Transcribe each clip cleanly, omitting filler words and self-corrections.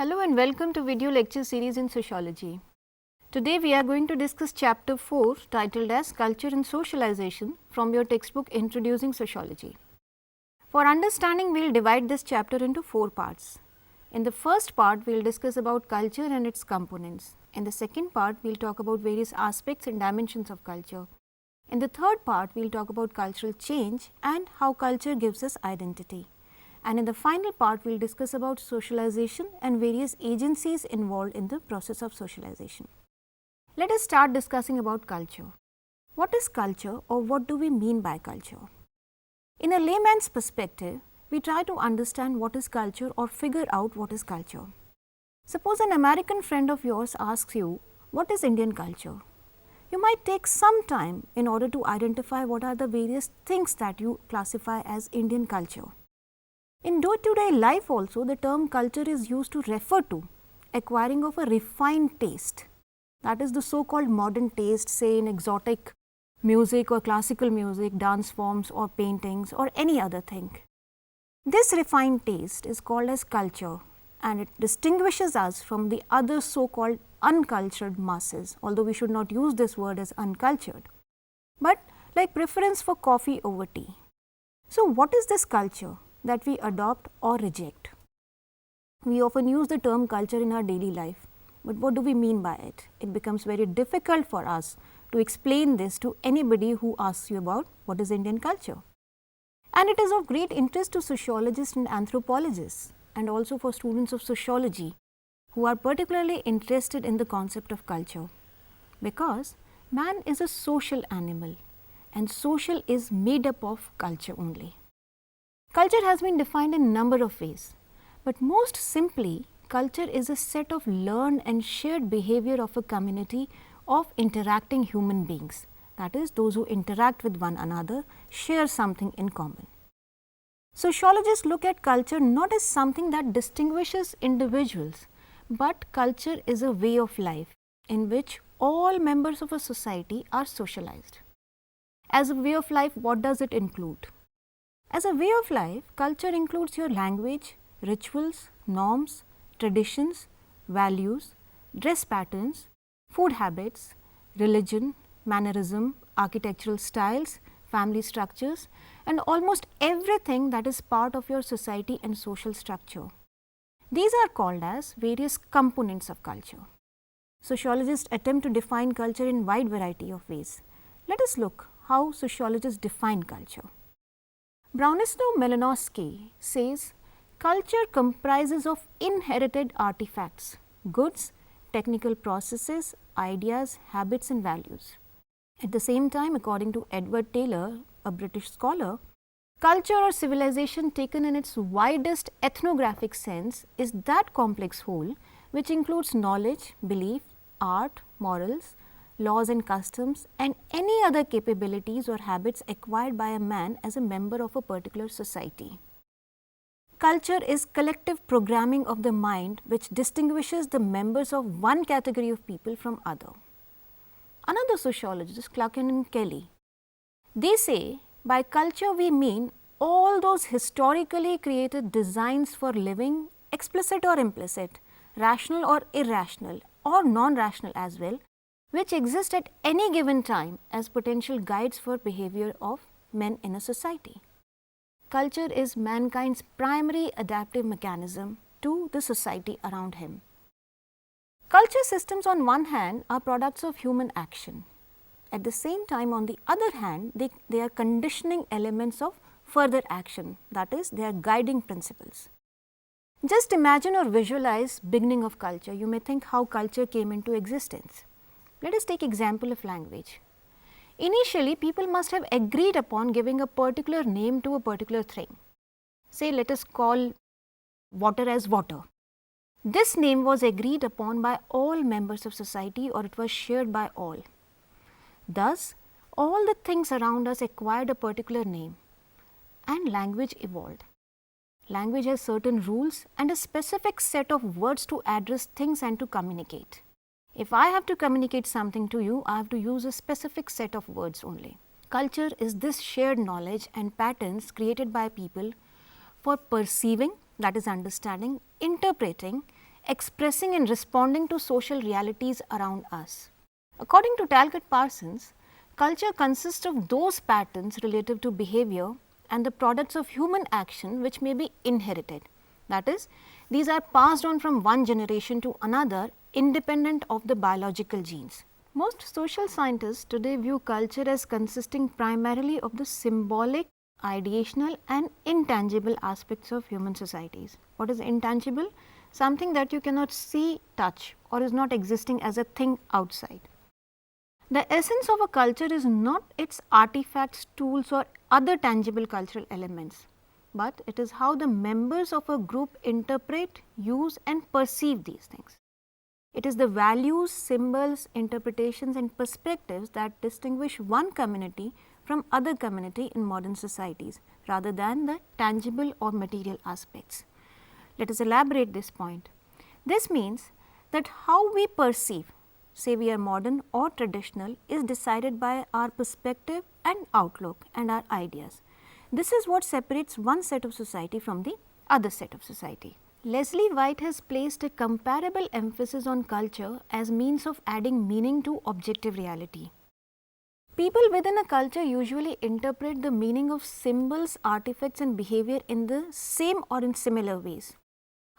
Hello and welcome to video lecture series in sociology. Today we are going to discuss chapter 4 titled as Culture and Socialization from your textbook Introducing Sociology. For understanding, we will divide this chapter into 4 parts. In the first part, we will discuss about culture and its components. In the second part, we will talk about various aspects and dimensions of culture. In the third part, we will talk about cultural change and how culture gives us identity. And in the final part, we will discuss about socialization and various agencies involved in the process of socialization. Let us start discussing about culture. What is culture, or what do we mean by culture? In a layman's perspective, we try to understand what is culture or figure out what is culture. Suppose an American friend of yours asks you, what is Indian culture? You might take some time in order to identify what are the various things that you classify as Indian culture. In day-to-day life also, the term culture is used to refer to acquiring of a refined taste. That is the so-called modern taste, say in exotic music or classical music, dance forms or paintings or any other thing. This refined taste is called as culture, and it distinguishes us from the other so-called uncultured masses, although we should not use this word as uncultured, but like preference for coffee over tea. So what is this culture that we adopt or reject? We often use the term culture in our daily life, but what do we mean by it? It becomes very difficult for us to explain this to anybody who asks you about what is Indian culture. And it is of great interest to sociologists and anthropologists, and also for students of sociology who are particularly interested in the concept of culture, because man is a social animal and social is made up of culture only. Culture has been defined in a number of ways, but most simply, culture is a set of learned and shared behavior of a community of interacting human beings, that is, those who interact with one another share something in common. Sociologists look at culture not as something that distinguishes individuals, but culture is a way of life in which all members of a society are socialized. As a way of life, what does it include? As a way of life, culture includes your language, rituals, norms, traditions, values, dress patterns, food habits, religion, mannerism, architectural styles, family structures, and almost everything that is part of your society and social structure. These are called as various components of culture. Sociologists attempt to define culture in wide variety of ways. Let us look how sociologists define culture. Bronislaw Malinowski says, culture comprises of inherited artifacts, goods, technical processes, ideas, habits and values. At the same time, according to Edward Taylor, a British scholar, culture or civilization taken in its widest ethnographic sense is that complex whole which includes knowledge, belief, art, morals, laws and customs, and any other capabilities or habits acquired by a man as a member of a particular society. Culture is collective programming of the mind which distinguishes the members of one category of people from other. Another sociologist, Clucken and Kelly, they say by culture we mean all those historically created designs for living, explicit or implicit, rational or irrational or non-rational as well, which exist at any given time as potential guides for behavior of men in a society. Culture is mankind's primary adaptive mechanism to the society around him. Culture systems on one hand are products of human action. At the same time, on the other hand, they are conditioning elements of further action, that is, they are guiding principles. Just imagine or visualize beginning of culture. You may think how culture came into existence. Let us take example of language. Initially, people must have agreed upon giving a particular name to a particular thing. Say, let us call water as water. This name was agreed upon by all members of society, or it was shared by all. Thus, all the things around us acquired a particular name and language evolved. Language has certain rules and a specific set of words to address things and to communicate. If I have to communicate something to you, I have to use a specific set of words only. Culture is this shared knowledge and patterns created by people for perceiving, that is understanding, interpreting, expressing and responding to social realities around us. According to Talcott Parsons, culture consists of those patterns relative to behavior and the products of human action which may be inherited. That is, these are passed on from one generation to another independent of the biological genes. Most social scientists today view culture as consisting primarily of the symbolic, ideational and intangible aspects of human societies. What is intangible? Something that you cannot see, touch, or is not existing as a thing outside. The essence of a culture is not its artifacts, tools or other tangible cultural elements, but it is how the members of a group interpret, use and perceive these things. It is the values, symbols, interpretations and perspectives that distinguish one community from other community in modern societies rather than the tangible or material aspects. Let us elaborate this point. This means that how we perceive, say we are modern or traditional, is decided by our perspective and outlook and our ideas. This is what separates one set of society from the other set of society. Leslie White has placed a comparable emphasis on culture as means of adding meaning to objective reality. People within a culture usually interpret the meaning of symbols, artifacts and behavior in the same or in similar ways.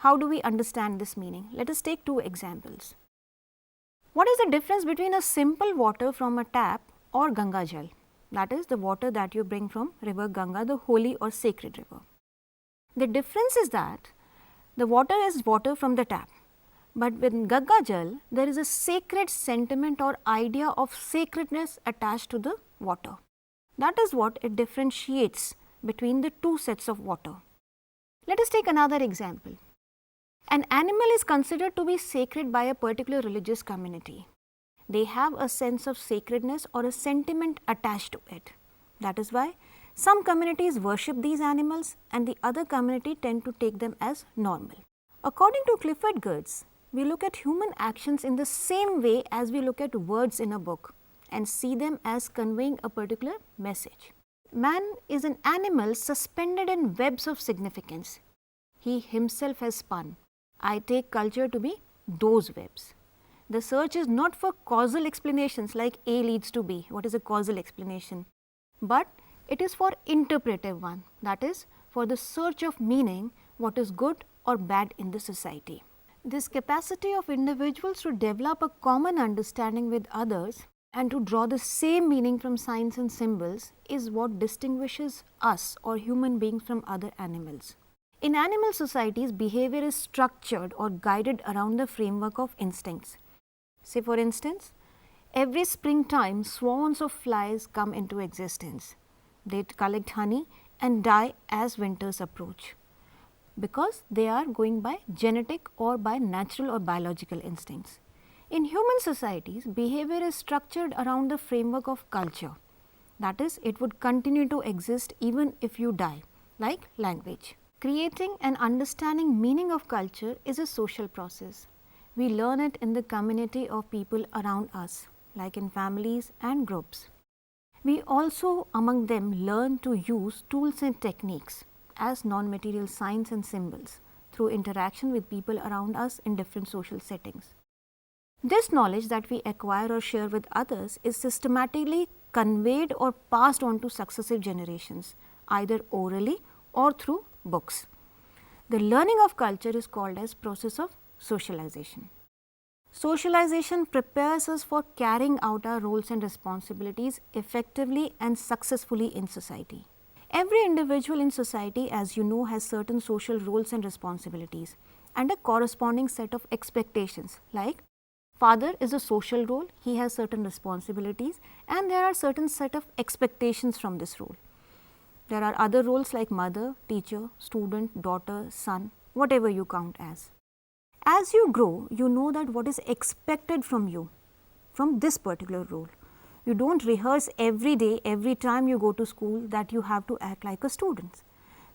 How do we understand this meaning? Let us take two examples. What is the difference between a simple water from a tap or Ganga Jal? That is the water that you bring from river Ganga, the holy or sacred river. The difference is that the water is water from the tap, but with Ganga Jal, there is a sacred sentiment or idea of sacredness attached to the water. That is what it differentiates between the two sets of water. Let us take another example. An animal is considered to be sacred by a particular religious community. They have a sense of sacredness or a sentiment attached to it. That is why some communities worship these animals and the other community tend to take them as normal. According to Clifford Geertz, we look at human actions in the same way as we look at words in a book and see them as conveying a particular message. Man is an animal suspended in webs of significance. He himself has spun. I take culture to be those webs. The search is not for causal explanations like A leads to B. What is a causal explanation? But it is for interpretive one, that is for the search of meaning, what is good or bad in the society. This capacity of individuals to develop a common understanding with others and to draw the same meaning from signs and symbols is what distinguishes us or human beings from other animals. In animal societies, behavior is structured or guided around the framework of instincts. Say for instance, every springtime swarms of flies come into existence. They collect honey and die as winters approach because they are going by genetic or by natural or biological instincts. In human societies, behavior is structured around the framework of culture. That is, it would continue to exist even if you die, like language. Creating and understanding meaning of culture is a social process. We learn it in the community of people around us, like in families and groups. We also among them learn to use tools and techniques as non-material signs and symbols through interaction with people around us in different social settings. This knowledge that we acquire or share with others is systematically conveyed or passed on to successive generations, either orally or through books. The learning of culture is called as process of socialization. Socialization prepares us for carrying out our roles and responsibilities effectively and successfully in society. Every individual in society, as you know, has certain social roles and responsibilities and a corresponding set of expectations, like father is a social role, he has certain responsibilities and there are certain set of expectations from this role. There are other roles like mother, teacher, student, daughter, son, whatever you count as. As you grow, you know that what is expected from you from this particular role. You don't rehearse every day, every time you go to school that you have to act like a student.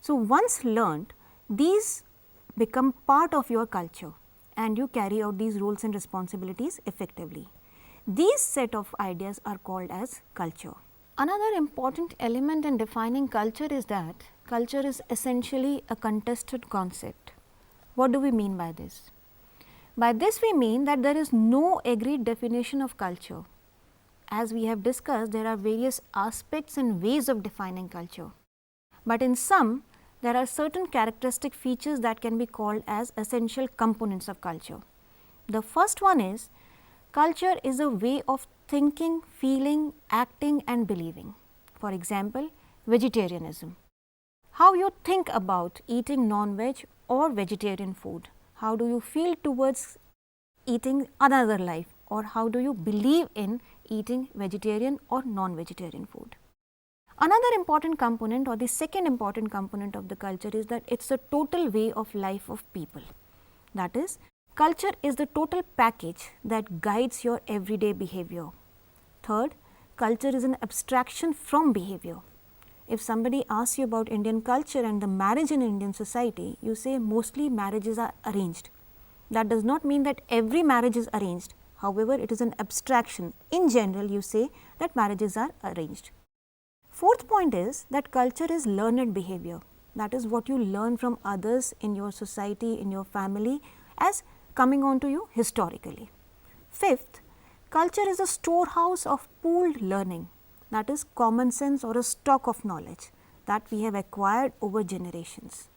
So, once learned, these become part of your culture and you carry out these roles and responsibilities effectively. These set of ideas are called as culture. Another important element in defining culture is that culture is essentially a contested concept. What do we mean by this? By this we mean that there is no agreed definition of culture. As we have discussed, there are various aspects and ways of defining culture. But in sum, there are certain characteristic features that can be called as essential components of culture. The first one is, culture is a way of thinking, feeling, acting and believing. For example, vegetarianism. How you think about eating non-veg or vegetarian food. How do you feel towards eating another life, or how do you believe in eating vegetarian or non-vegetarian food. Another important component, or the second important component of the culture, is that it is a total way of life of people. That is, culture is the total package that guides your everyday behavior. Third, culture is an abstraction from behavior. If somebody asks you about Indian culture and the marriage in Indian society, you say mostly marriages are arranged. That does not mean that every marriage is arranged. However, it is an abstraction. In general, you say that marriages are arranged. Fourth point is that culture is learned behavior. That is what you learn from others in your society, in your family, as coming on to you historically. Fifth, culture is a storehouse of pooled learning. That is common sense or a stock of knowledge that we have acquired over generations.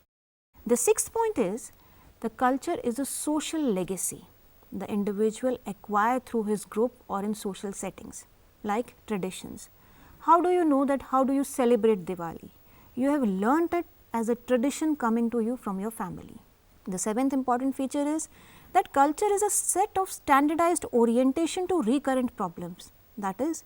The sixth point is, the culture is a social legacy the individual acquired through his group or in social settings, like traditions. How do you know that? How do you celebrate Diwali? You have learnt it as a tradition coming to you from your family. The seventh important feature is that culture is a set of standardized orientation to recurrent problems. That is,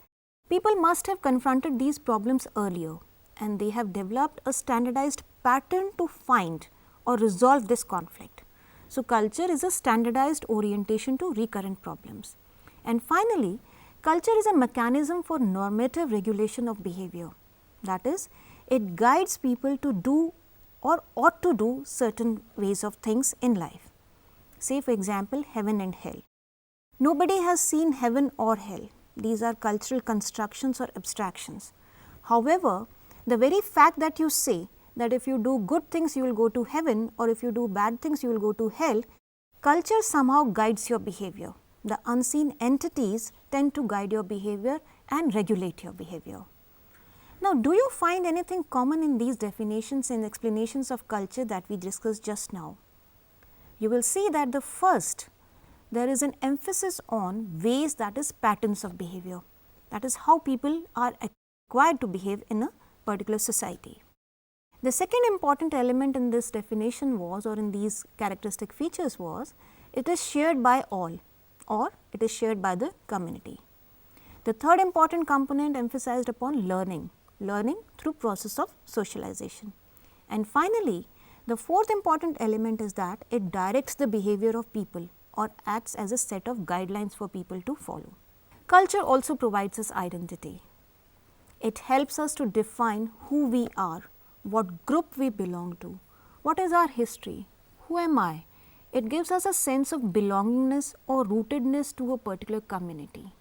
people must have confronted these problems earlier and they have developed a standardized pattern to find or resolve this conflict. So, culture is a standardized orientation to recurrent problems. And finally, culture is a mechanism for normative regulation of behavior. That is, it guides people to do or ought to do certain ways of things in life. Say for example, heaven and hell. Nobody has seen heaven or hell. These are cultural constructions or abstractions. However, the very fact that you say that if you do good things you will go to heaven, or if you do bad things you will go to hell, culture somehow guides your behavior. The unseen entities tend to guide your behavior and regulate your behavior. Now, do you find anything common in these definitions and explanations of culture that we discussed just now? You will see that the first, there is an emphasis on ways, that is patterns of behavior. That is how people are acquired to behave in a particular society. The second important element in this definition was, or in these characteristic features was, it is shared by all or it is shared by the community. The third important component emphasized upon learning through process of socialization. And finally, the fourth important element is that it directs the behavior of people or acts as a set of guidelines for people to follow. Culture also provides us identity. It helps us to define who we are, what group we belong to, what is our history, who am I. It gives us a sense of belongingness or rootedness to a particular community.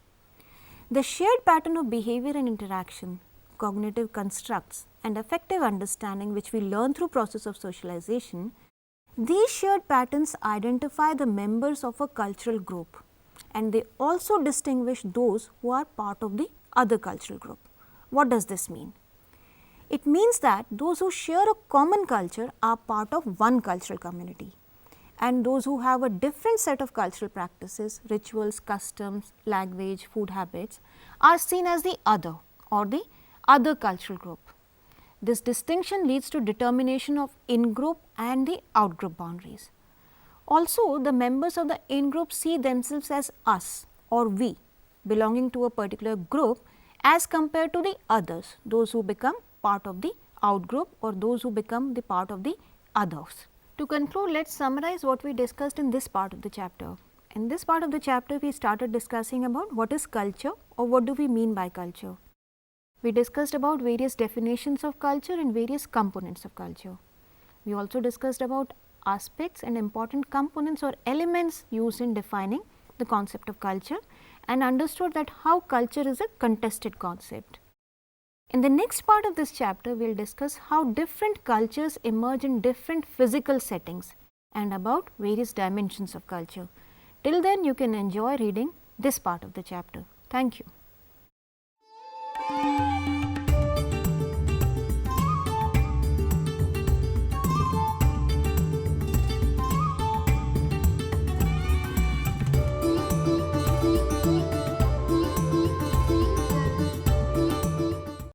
The shared pattern of behavior and interaction, cognitive constructs and affective understanding which we learn through process of socialization, these shared patterns identify the members of a cultural group and they also distinguish those who are part of the other cultural group. What does this mean? It means that those who share a common culture are part of one cultural community, and those who have a different set of cultural practices, rituals, customs, language, food habits are seen as the other or the other cultural group. This distinction leads to determination of in-group and the out-group boundaries. Also, the members of the in-group see themselves as us or we belonging to a particular group as compared to the others, those who become part of the out group or those who become the part of the others. To conclude, let us summarize what we discussed in this part of the chapter. In this part of the chapter, we started discussing about what is culture or what do we mean by culture. We discussed about various definitions of culture and various components of culture. We also discussed about aspects and important components or elements used in defining the concept of culture and understood that how culture is a contested concept. In the next part of this chapter, we will discuss how different cultures emerge in different physical settings and about various dimensions of culture. Till then, you can enjoy reading this part of the chapter. Thank you.